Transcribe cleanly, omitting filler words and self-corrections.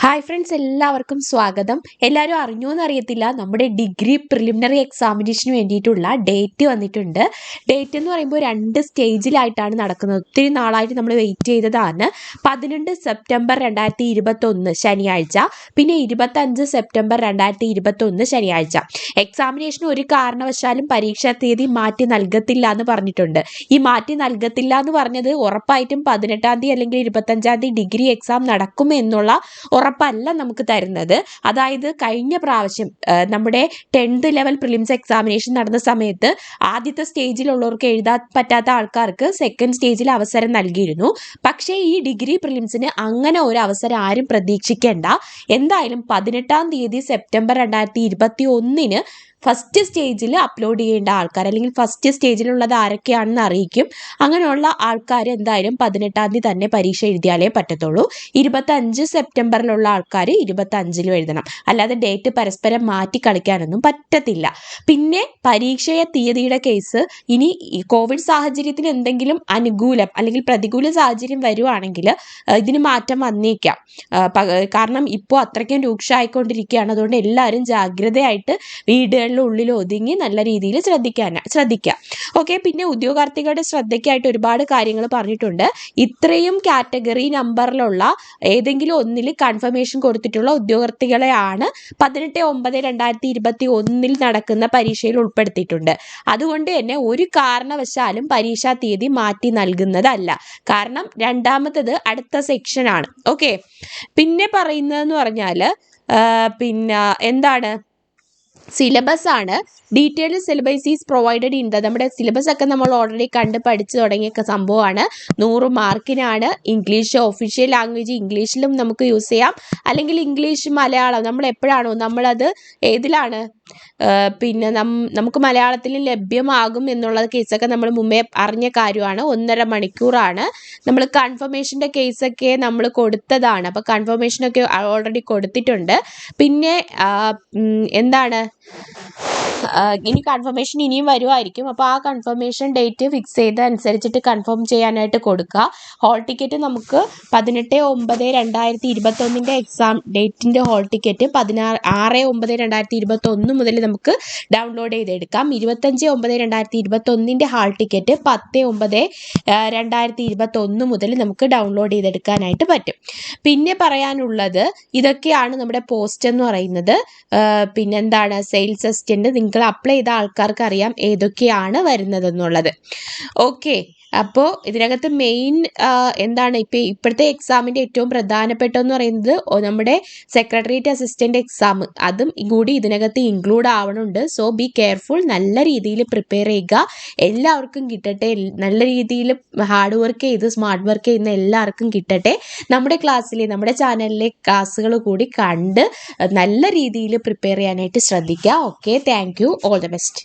Hi friends, എല്ലാവർക്കും സ്വാഗതം. എല്ലാവരും അറിഞ്ഞോന്ന് അറിയത്തില്ല, നമ്മുടെ ഡിഗ്രി പ്രിലിമിനറി എക്സാമിനേഷന് വേണ്ടിയിട്ടുള്ള ഡേറ്റ് വന്നിട്ടുണ്ട്. ഡേറ്റ് എന്ന് പറയുമ്പോൾ 2 സ്റ്റേജിലായിട്ടാണ് നടക്കുന്നത്. ഒത്തിരി നാളായിട്ട് നമ്മൾ വെയിറ്റ് ചെയ്തതാണ്. 18 സെപ്റ്റംബർ 2021 ശനിയാഴ്ച, പിന്നെ 25 സെപ്റ്റംബർ 2021 ശനിയാഴ്ച. എക്സാമിനേഷന് ഒരു കാരണവശാലും പരീക്ഷാ തീയതി മാറ്റി നൽകത്തില്ല എന്ന് പറഞ്ഞിട്ടുണ്ട്. ഈ മാറ്റി നൽകത്തില്ല എന്ന് പറഞ്ഞത് ഉറപ്പായിട്ടും 18-ാം തീയതി അല്ലെങ്കിൽ 25-ാം തീയതി ഡിഗ്രി എക്സാം നടക്കുമെന്നുള്ള ഉറപ്പല്ല നമുക്ക് തരുന്നത്. അതായത് കഴിഞ്ഞ പ്രാവശ്യം നമ്മുടെ 10th ലെവൽ പ്രിലിംസ് എക്സാമിനേഷൻ നടന്ന സമയത്ത് ആദ്യത്തെ സ്റ്റേജിലുള്ളവർക്ക് എഴുതാൻ പറ്റാത്ത ആൾക്കാർക്ക് സെക്കൻഡ് സ്റ്റേജിൽ അവസരം നൽകിയിരുന്നു. പക്ഷേ ഈ ഡിഗ്രി പ്രിലിംസിന് അങ്ങനെ ഒരു അവസരം ആരും പ്രതീക്ഷിക്കേണ്ട. എന്തായാലും 18-ാം തീയതി സെപ്റ്റംബർ 2021 ഫസ്റ്റ് സ്റ്റേജിൽ അപ്ലോഡ് ചെയ്യേണ്ട ആൾക്കാർ, അല്ലെങ്കിൽ ഫസ്റ്റ് സ്റ്റേജിലുള്ളത് ആരൊക്കെയാണെന്ന് അറിയിക്കും. അങ്ങനെയുള്ള ആൾക്കാർ എന്തായാലും 18-ാം തീയതി തന്നെ പരീക്ഷ എഴുതിയാലേ പറ്റത്തുള്ളൂ. 25 സെപ്റ്റംബറിലുള്ള ആൾക്കാർ 25-ലും എഴുതണം. അല്ലാതെ ഡേറ്റ് പരസ്പരം മാറ്റി കളിക്കാനൊന്നും പറ്റത്തില്ല. പിന്നെ പരീക്ഷയെ തീയതിയുടെ കേസ് ഇനി കോവിഡ് സാഹചര്യത്തിന് എന്തെങ്കിലും അനുകൂലം അല്ലെങ്കിൽ പ്രതികൂല സാഹചര്യം വരുവാണെങ്കിൽ ഇതിന് മാറ്റം വന്നേക്കാം. കാരണം ഇപ്പോൾ അത്രയ്ക്കും രൂക്ഷമായിക്കൊണ്ടിരിക്കുകയാണ്. അതുകൊണ്ട് എല്ലാവരും ജാഗ്രതയായിട്ട് വീടുകളിൽ ഉള്ളിൽ ഒതുങ്ങി നല്ല രീതിയിൽ ശ്രദ്ധിക്കുക. ഓക്കെ. പിന്നെ ഉദ്യോഗാർത്ഥികളുടെ ശ്രദ്ധയ്ക്കായിട്ട് ഒരുപാട് കാര്യങ്ങൾ പറഞ്ഞിട്ടുണ്ട്. ഇത്രയും കാറ്റഗറി നമ്പറിലുള്ള ഏതെങ്കിലും ഒന്നിൽ കൺഫർമേഷൻ കൊടുത്തിട്ടുള്ള ഉദ്യോഗാർത്ഥികളെയാണ് 18/9/2021 നടക്കുന്ന പരീക്ഷയിൽ ഉൾപ്പെടുത്തിയിട്ടുണ്ട്. അതുകൊണ്ട് തന്നെ ഒരു കാരണവശാലും പരീക്ഷാ തീയതി മാറ്റി നൽകുന്നതല്ല. കാരണം രണ്ടാമത്തത് അടുത്ത സെക്ഷനാണ്. ഓക്കെ. പിന്നെ പറയുന്നതെന്ന് പറഞ്ഞാൽ എന്താണ്, സിലബസ് ആണ്. Detailed syllabus is provided in നമ്മുടെ സിലബസ് ഒക്കെ നമ്മൾ ഓൾറെഡി കണ്ട് പഠിച്ചു തുടങ്ങിയ സംഭവമാണ്. 100 മാർക്കിനാണ്. ഇംഗ്ലീഷ് ഒഫീഷ്യൽ ലാംഗ്വേജ്, ഇംഗ്ലീഷിലും നമുക്ക് യൂസ് ചെയ്യാം, അല്ലെങ്കിൽ ഇംഗ്ലീഷ് മലയാളം നമ്മൾ എപ്പോഴാണോ നമ്മളത് ഏതിലാണ് നമുക്ക് മലയാളത്തിലും ലഭ്യമാകും എന്നുള്ള കേസൊക്കെ നമ്മൾ മുമ്പേ അറിഞ്ഞ കാര്യമാണ്. 1.5 മണിക്കൂറാണ്. നമ്മൾ കൺഫർമേഷൻ്റെ കേസൊക്കെ നമ്മൾ കൊടുത്തതാണ്. അപ്പോൾ കൺഫർമേഷനൊക്കെ ഓൾറെഡി കൊടുത്തിട്ടുണ്ട്. പിന്നെ എന്താണ്, ഇനി കൺഫർമേഷൻ ഇനിയും വരുമായിരിക്കും. അപ്പോൾ ആ കൺഫർമേഷൻ ഡേറ്റ് ഫിക്സ് ചെയ്ത് അനുസരിച്ചിട്ട് കൺഫേം ചെയ്യാനായിട്ട് കൊടുക്കുക. ഹോൾ ടിക്കറ്റ് നമുക്ക് 18/9/2021 എക്സാം ഡേറ്റിൻ്റെ ഹോൾ ടിക്കറ്റ് 6/9/2021 മുതൽ നമുക്ക് ഡൗൺലോഡ് ചെയ്തെടുക്കാം. 25/9/2021 ഹാൾ ടിക്കറ്റ് 10/9/2021 മുതൽ നമുക്ക് ഡൗൺലോഡ് ചെയ്തെടുക്കാനായിട്ട് പറ്റും. പിന്നെ പറയാനുള്ളത് ഇതൊക്കെയാണ് നമ്മുടെ പോസ്റ്റ് എന്ന് പറയുന്നത്. പിന്നെന്താണ്, സെയിൽസ് അസിസ്റ്റന്റ് നിങ്ങൾ അപ്ലൈ ചെയ്ത ആൾക്കാർക്ക് അറിയാം ഏതൊക്കെയാണ് വരുന്നതെന്നുള്ളത്. ഓക്കെ. അപ്പോൾ ഇതിനകത്ത് മെയിൻ എന്താണ്, ഇപ്പോഴത്തെ എക്സാമിൻ്റെ ഏറ്റവും പ്രധാനപ്പെട്ടതെന്ന് പറയുന്നത് നമ്മുടെ സെക്രട്ടേറിയറ്റ് അസിസ്റ്റൻ്റ് എക്സാം, അതും കൂടി ഇതിനകത്ത് ഇൻക്ലൂഡ് ആവണുണ്ട്. So be careful. നല്ല രീതിയിൽ പ്രിപ്പയർ ചെയ്യുക. എല്ലാവർക്കും കിട്ടട്ടെ. നല്ല രീതിയിൽ ഹാർഡ് വർക്ക് ചെയ്ത് സ്മാർട്ട് വർക്ക് ചെയ്യുന്ന എല്ലാവർക്കും കിട്ടട്ടെ. നമ്മുടെ നമ്മുടെ ചാനലിലെ ക്ലാസ്സുകൾ കൂടി കണ്ട് നല്ല രീതിയിൽ പ്രിപ്പയർ ചെയ്യാനായിട്ട് ശ്രദ്ധിക്കുക. Okay, thank you. All the best.